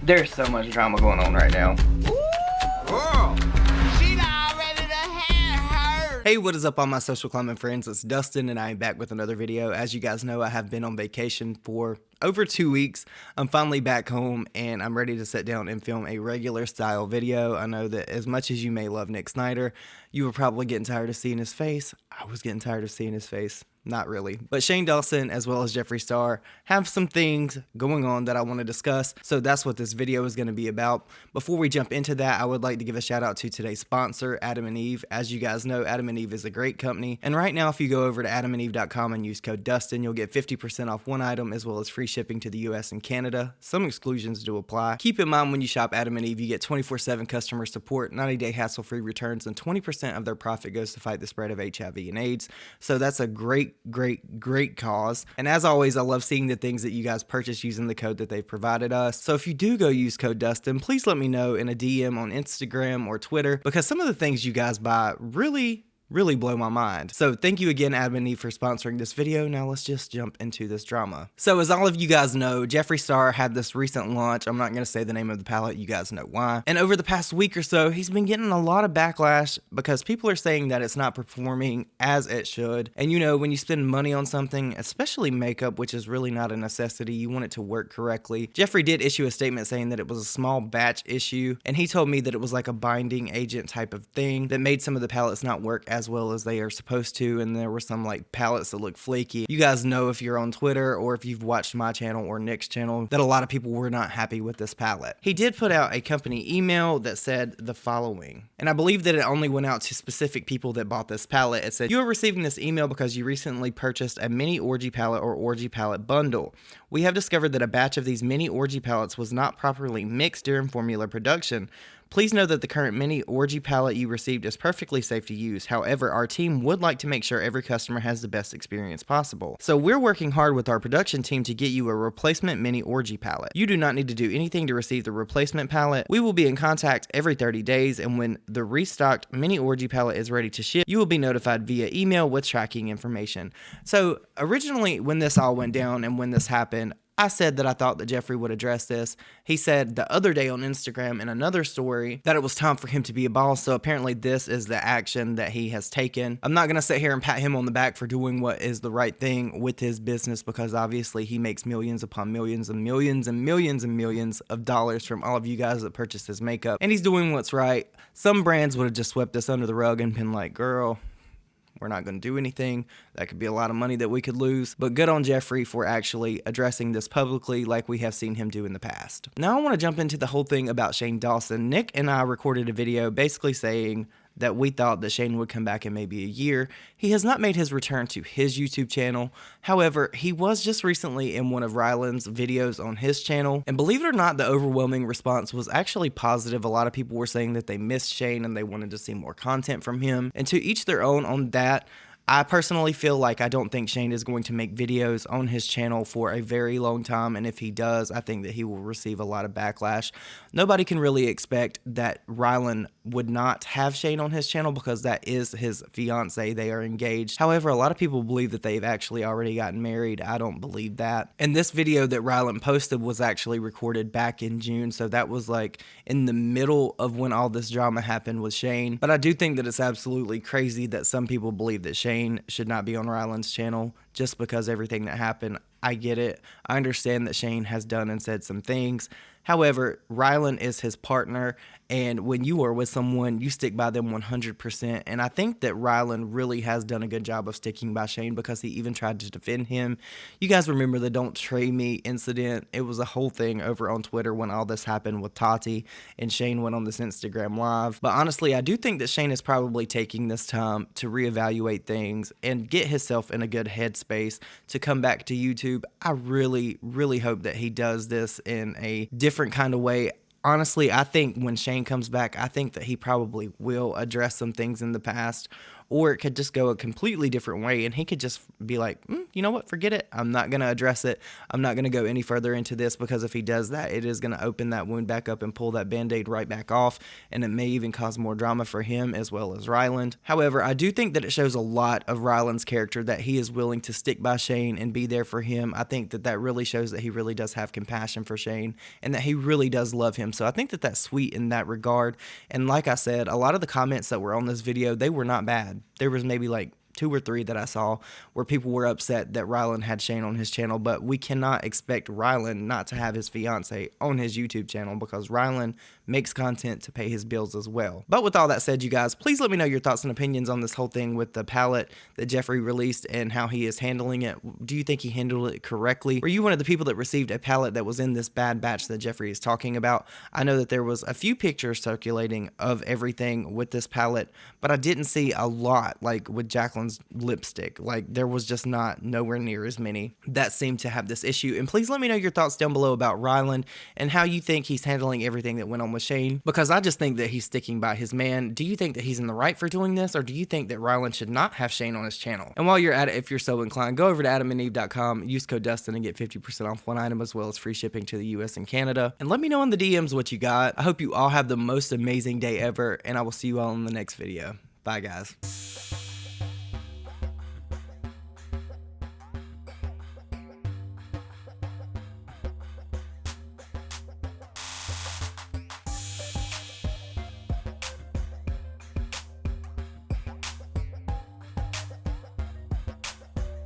There's so much drama going on right now. Girl, she not ready to have her. Hey, what is up all my social climbing friends? It's Dustin and I am back with another video. As you guys know, I have been on vacation for over 2 weeks. I'm finally back home and I'm ready to sit down and film a regular style video. I know that as much as you may love Nick Snyder, you were probably getting tired of seeing his face. I was getting tired of seeing his face. Not really. But Shane Dawson as well as Jeffree Star have some things going on that I want to discuss. So that's what this video is going to be about. Before we jump into that, I would like to give a shout out to today's sponsor, Adam and Eve. As you guys know, Adam and Eve is a great company. And right now, if you go over to adamandeve.com and use code Dustin, you'll get 50% off one item as well as free shipping to the US and Canada. Some exclusions do apply. Keep in mind when you shop Adam and Eve, you get 24/7 customer support, 90-day hassle-free returns, and 20% of their profit goes to fight the spread of HIV and AIDS. So that's a great cause. And as always, I love seeing the things that you guys purchase using the code that they've provided us. So if you do go use code Dustin, please let me know in a DM on Instagram or Twitter, because some of the things you guys buy really blow my mind. So thank you again, Adam and Eve, for sponsoring this video. Now let's just jump into this drama. So as all of you guys know, Jeffree Star had this recent launch. I'm not going to say the name of the palette. You guys know why. And over the past week or so, he's been getting a lot of backlash because people are saying that it's not performing as it should. And you know, when you spend money on something, especially makeup, which is really not a necessity, you want it to work correctly. Jeffree did issue a statement saying that it was a small batch issue. And he told me that it was like a binding agent type of thing that made some of the palettes not work as well as they are supposed to, and there were some like palettes that look flaky. You guys know, if you're on Twitter or if you've watched my channel or Nick's channel, that a lot of people were not happy with this palette. He did put out a company email that said the following, and I believe that it only went out to specific people that bought this palette. It said, "You are receiving this email because you recently purchased a mini orgy palette or orgy palette bundle. We have discovered that a batch of these mini orgy palettes was not properly mixed during formula production. Please know that the current mini orgy palette you received is perfectly safe to use. However, our team would like to make sure every customer has the best experience possible. So we're working hard with our production team to get you a replacement mini orgy palette. You do not need to do anything to receive the replacement palette. We will be in contact every 30 days, and when the restocked mini orgy palette is ready to ship, you will be notified via email with tracking information." So originally, when this all went down and when this happened, I said that I thought that Jeffree would address this. He said the other day on Instagram in another story that it was time for him to be a boss. So apparently this is the action that he has taken. I'm not going to sit here and pat him on the back for doing what is the right thing with his business, because obviously he makes millions upon millions and millions and millions and millions of dollars from all of you guys that purchase his makeup. And he's doing what's right. Some brands would have just swept this under the rug and been like, girl, we're not going to do anything. That could be a lot of money that we could lose. But good on Jeffree for actually addressing this publicly like we have seen him do in the past. Now I want to jump into the whole thing about Shane Dawson. Nick and I recorded a video basically saying that we thought that Shane would come back in maybe a year. He has not made his return to his YouTube channel. However, he was just recently in one of Ryland's videos on his channel. And believe it or not, the overwhelming response was actually positive. A lot of people were saying that they missed Shane and they wanted to see more content from him. And to each their own on that. I personally feel like I don't think Shane is going to make videos on his channel for a very long time, and if he does, I think that he will receive a lot of backlash. Nobody can really expect that Ryland would not have Shane on his channel because that is his fiance. They are engaged. However, a lot of people believe that they've actually already gotten married. I don't believe that. And this video that Ryland posted was actually recorded back in June, so that was like in the middle of when all this drama happened with Shane. But I do think that it's absolutely crazy that some people believe that Shane should not be on Ryland's channel just because everything that happened. I get it. I understand that Shane has done and said some things. However, Ryland is his partner, and when you are with someone, you stick by them 100%. And I think that Ryland really has done a good job of sticking by Shane because he even tried to defend him. You guys remember the "Don't Tray Me" incident? It was a whole thing over on Twitter when all this happened with Tati, and Shane went on this Instagram live. But honestly, I do think that Shane is probably taking this time to reevaluate things and get himself in a good headspace to come back to YouTube. I really hope that he does this in a different kind of way. Honestly, I think when Shane comes back, I think that he probably will address some things in the past, or it could just go a completely different way, and he could just be like, you know what, forget it. I'm not going to address it. I'm not going to go any further into this, because if he does that, it is going to open that wound back up and pull that band-aid right back off, and it may even cause more drama for him as well as Ryland. However, I do think that it shows a lot of Ryland's character, that he is willing to stick by Shane and be there for him. I think that that really shows that he really does have compassion for Shane, and that he really does love him. So I think that that's sweet in that regard. And like I said, a lot of the comments that were on this video, they were not bad. There was maybe like 2 or 3 that I saw where people were upset that Ryland had Shane on his channel, but we cannot expect Ryland not to have his fiance on his YouTube channel, because Ryland makes content to pay his bills as well. But with all that said, you guys, please let me know your thoughts and opinions on this whole thing with the palette that Jeffree released and how he is handling it. Do you think he handled it correctly? Were you one of the people that received a palette that was in this bad batch that Jeffree is talking about? I know that there was a few pictures circulating of everything with this palette, but I didn't see a lot like with Jacqueline's lipstick. Like, there was just nowhere near as many that seemed to have this issue. And please let me know your thoughts down below about Ryland and how you think he's handling everything that went on with Shane, because I just think that he's sticking by his man. Do you think that he's in the right for doing this, or do you think that Ryland should not have Shane on his channel? And while you're at it, if you're so inclined, go over to adamandeve.com, use code Dustin, and get 50% off one item, as well as free shipping to the US and Canada. And let me know in the DMs what you got. I hope you all have the most amazing day ever, and I will see you all in the next video. Bye, guys.